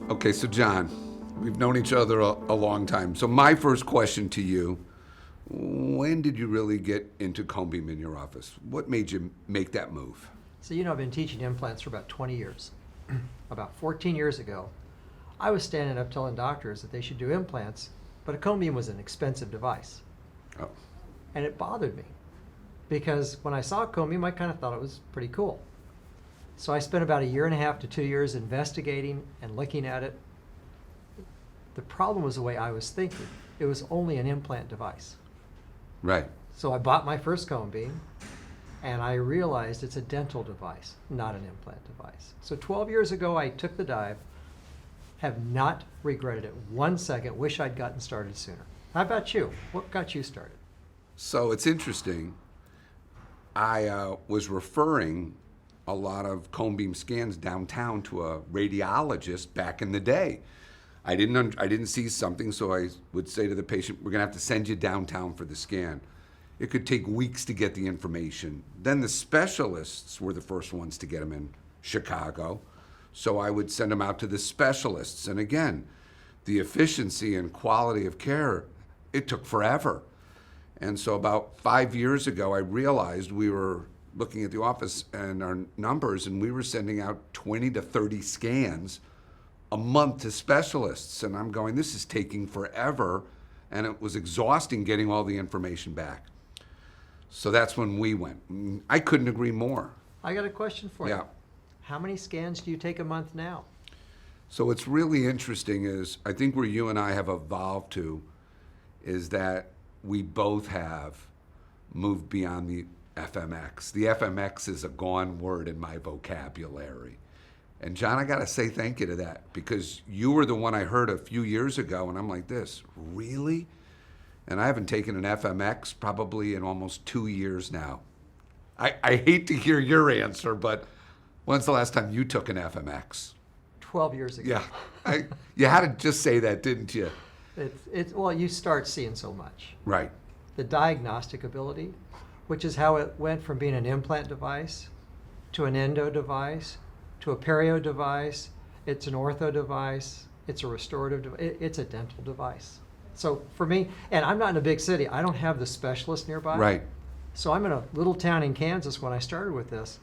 Okay, so John, we've known each other a long time. So my first question to you, when did you really get into cone beam in your office? What made you make that move? So I've been teaching implants for about 20 years. About 14 years ago, I was standing up telling doctors that they should do implants, but a cone beam was an expensive device. Oh. And it bothered me because when I saw a cone beam, I kind of thought it was pretty cool. So I spent about 1.5 to 2 years investigating and looking at it. The problem was the way I was thinking. It was only an implant device. Right. So I bought my first cone beam, and I realized it's a dental device, not an implant device. So 12 years ago, I took the dive, have not regretted it 1 second, wish I'd gotten started sooner. How about you? What got you started? So it's interesting. I was referring a lot of cone beam scans downtown to a radiologist back in the day. I didn't see something, so I would say to the patient, we're gonna have to send you downtown for the scan. It could take weeks to get the information. Then the specialists were the first ones to get them in Chicago. So I would send them out to the specialists. And again, the efficiency and quality of care, it took forever. And so about 5 years ago, I realized we were looking at the office and our numbers, and we were sending out 20 to 30 scans a month to specialists. And I'm going, this is taking forever. And it was exhausting getting all the information back. So that's when we went. I couldn't agree more. I got a question for you. Yeah. How many scans do you take a month now? So what's really interesting is, I think where you and I have evolved to is that we both have moved beyond the FMX. The FMX is a gone word in my vocabulary. And John, I gotta say thank you to that, because you were the one I heard a few years ago, and I'm like, this, really? And I haven't taken an FMX probably in almost 2 years now. I hate to hear your answer, but when's the last time you took an FMX? 12 years ago. Yeah, you had to just say that, didn't you? Well, you start seeing so much. Right. The diagnostic ability, which is how it went from being an implant device to an endo device to a perio device. It's an ortho device. It's a restorative device. It's a dental device. So for me, and I'm not in a big city, I don't have the specialist nearby. Right. So I'm in a little town in Kansas when I started with this,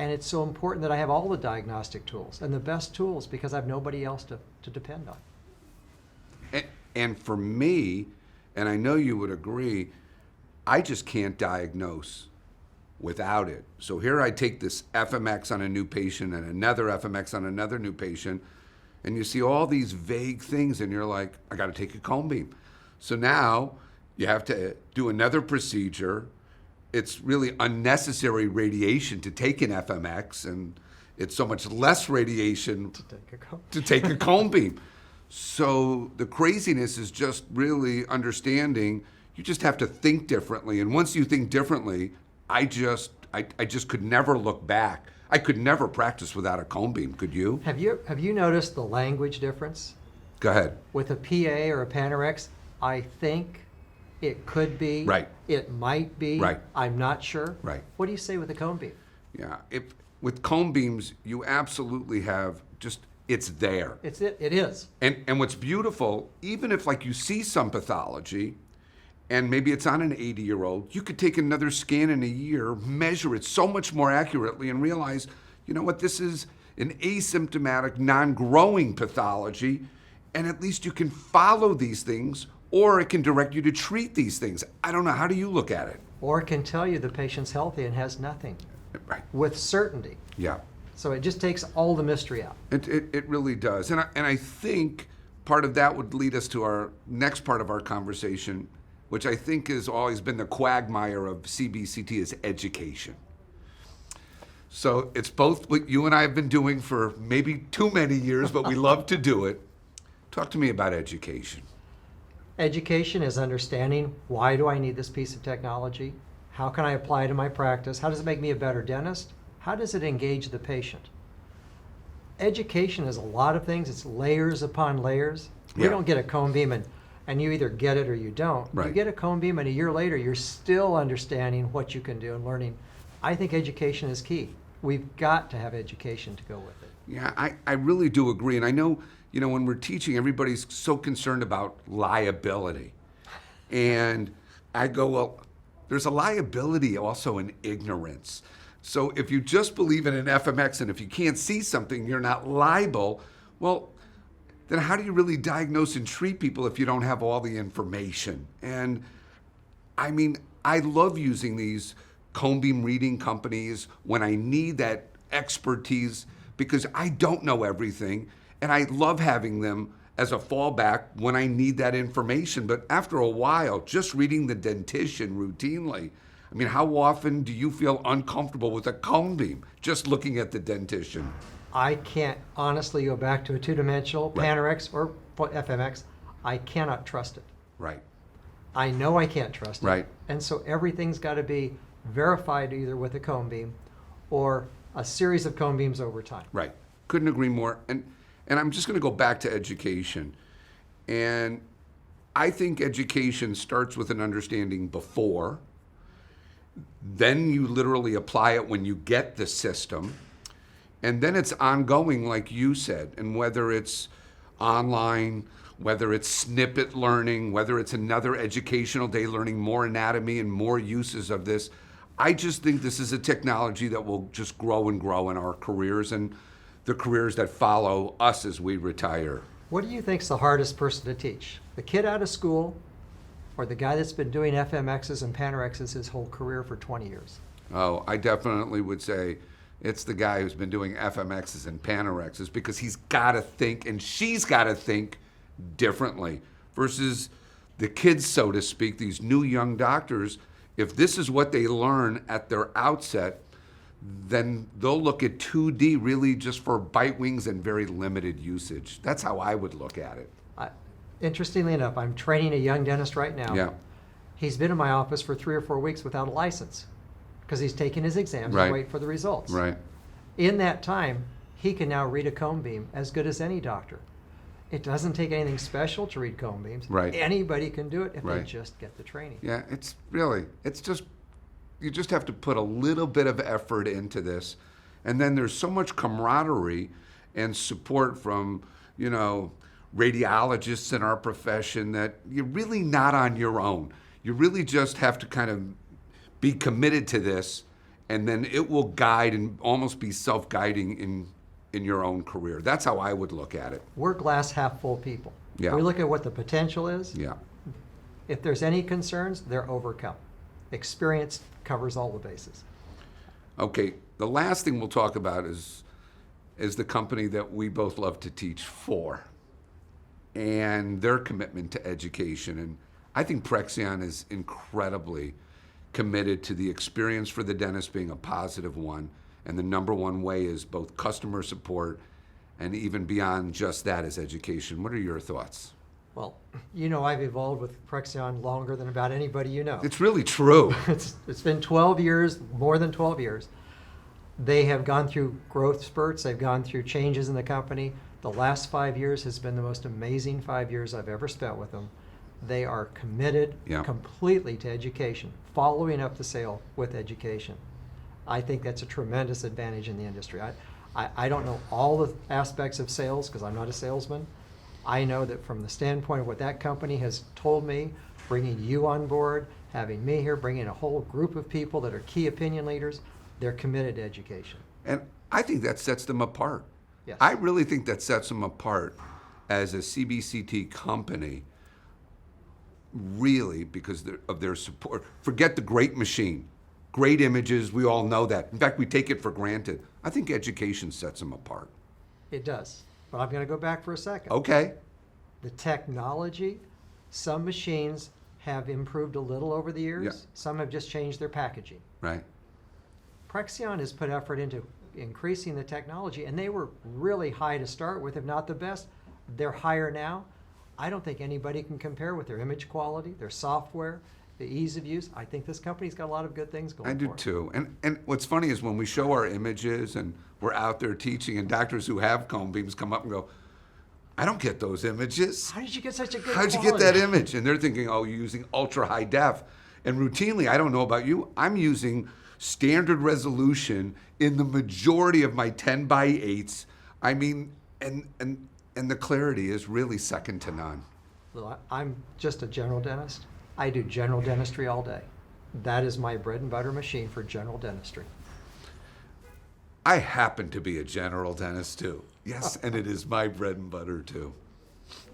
and it's so important that I have all the diagnostic tools and the best tools because I have nobody else to depend on. And for me, and I know you would agree, I just can't diagnose without it. So here I take this FMX on a new patient and another FMX on another new patient, and you see all these vague things, and you're like, I got to take a cone beam. So now you have to do another procedure. It's really unnecessary radiation to take an FMX, and it's so much less radiation to take a cone beam. So the craziness is just really understanding you just have to think differently. And once you think differently, I just could never look back. I could never practice without a cone beam. Could you? Have you noticed the language difference? Go ahead. With a PA or a Panorex, I think it could be. Right. It might be. Right. I'm not sure. Right. What do you say with a cone beam? Yeah. With cone beams, you absolutely have just, it's there. It is. And what's beautiful, even if like you see some pathology, and maybe it's on an 80-year-old, you could take another scan in a year, measure it so much more accurately, and realize, you know what, this is an asymptomatic, non-growing pathology, and at least you can follow these things, or it can direct you to treat these things. I don't know, how do you look at it? Or it can tell you the patient's healthy and has nothing. Right. With certainty. Yeah. So it just takes all the mystery out. It really does. And I think part of that would lead us to our next part of our conversation, which I think has always been the quagmire of CBCT, is education. So it's both what you and I have been doing for maybe too many years, but we love to do it. Talk to me about education. Education is understanding, why do I need this piece of technology? How can I apply it in my practice? How does it make me a better dentist? How does it engage the patient? Education is a lot of things. It's layers upon layers. We don't get a cone beam and you either get it or you don't. Right. You get a cone beam and a year later you're still understanding what you can do and learning. I think education is key. we've got to have education to go with it. Yeah, I really do agree. And I know, when we're teaching, everybody's so concerned about liability. And I go, well, there's a liability also in ignorance. So if you just believe in an FMX and if you can't see something, you're not liable, well, then how do you really diagnose and treat people if you don't have all the information? And I mean, I love using these cone beam reading companies when I need that expertise because I don't know everything, and I love having them as a fallback when I need that information. But after a while, just reading the dentition routinely, I mean, how often do you feel uncomfortable with a cone beam just looking at the dentition? I can't honestly go back to a two-dimensional Right. Panorex or FMX. I cannot trust it. Right, I know I can't trust it. Right. And so everything's got to be verified either with a cone beam or a series of cone beams over time. right. Couldn't agree more. And I'm just going to go back to education. And I think education starts with an understanding before. Then you literally apply it when you get the system. And then it's ongoing, like you said. And whether it's online, whether it's snippet learning, whether it's another educational day learning more anatomy and more uses of this, I just think this is a technology that will just grow and grow in our careers and the careers that follow us as we retire. What do you think's the hardest person to teach? The kid out of school or the guy that's been doing FMXs and Panorexes his whole career for 20 years? Oh, I definitely would say it's the guy who's been doing FMXs and Panorexes because he's got to think and she's got to think differently versus the kids, so to speak, these new young doctors. If this is what they learn at their outset, then they'll look at 2D really just for bite wings and very limited usage. That's how I would look at it. Interestingly enough, I'm training a young dentist right now. Yeah. He's been in my office for 3 or 4 weeks without a license because he's taking his exams Right. and wait for the results. Right. In that time, he can now read a cone beam as good as any doctor. It doesn't take anything special to read cone beams. Right. Anybody can do it if they Right. just get the training. Yeah, it's just, you just have to put a little bit of effort into this. And then there's so much camaraderie and support from, radiologists in our profession that you're really not on your own. You really just have to kind of be committed to this, and then it will guide and almost be self-guiding in your own career. That's how I would look at it. We're glass half full people. Yeah. We look at what the potential is. Yeah. If there's any concerns, they're overcome. Experience covers all the bases. Okay, the last thing we'll talk about is the company that we both love to teach for and their commitment to education. And I think PreXion is incredibly committed to the experience for the dentist being a positive one. And the number one way is both customer support and even beyond just that is education. What are your thoughts? Well, I've evolved with PreXion longer than about anybody you know. It's really true. It's been 12 years, more than 12 years. They have gone through growth spurts. They've gone through changes in the company. The last 5 years has been the most amazing 5 years I've ever spent with them. They are committed Yeah. completely to education, following up the sale with education. I think that's a tremendous advantage in the industry. I don't know all the aspects of sales because I'm not a salesman. I know that from the standpoint of what that company has told me, bringing you on board, having me here, bringing a whole group of people that are key opinion leaders, they're committed to education. And I think that sets them apart. Yes. I really think that sets them apart as a CBCT company, really, because of their support. Forget the great machine, great images, we all know that. In fact, we take it for granted. I think education sets them apart. It does. But I'm going to go back for a second. Okay, The technology, some machines have improved a little over the years. Yeah. Some have just changed their packaging. right, PreXion has put effort into increasing the technology, and they were really high to start with, if not the best. They're higher now. I don't think anybody can compare with their image quality, their software, the ease of use. I think this company's got a lot of good things going I do for it. too. And what's funny is when we show our images and we're out there teaching and doctors who have cone beams come up and go, I don't get those images. How did you get such a good How'd you quality? get that image? And they're thinking, oh, you're using ultra high def. And routinely, I don't know about you, I'm using standard resolution in the majority of my 10 by 8s. I mean, and the clarity is really second to none. Well, I'm just a general dentist. I do general dentistry all day. That is my bread and butter machine for general dentistry. I happen to be a general dentist too. Yes, and it is my bread and butter too.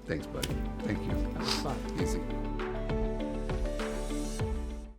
Thanks, buddy. Thank you. That was fun. Easy.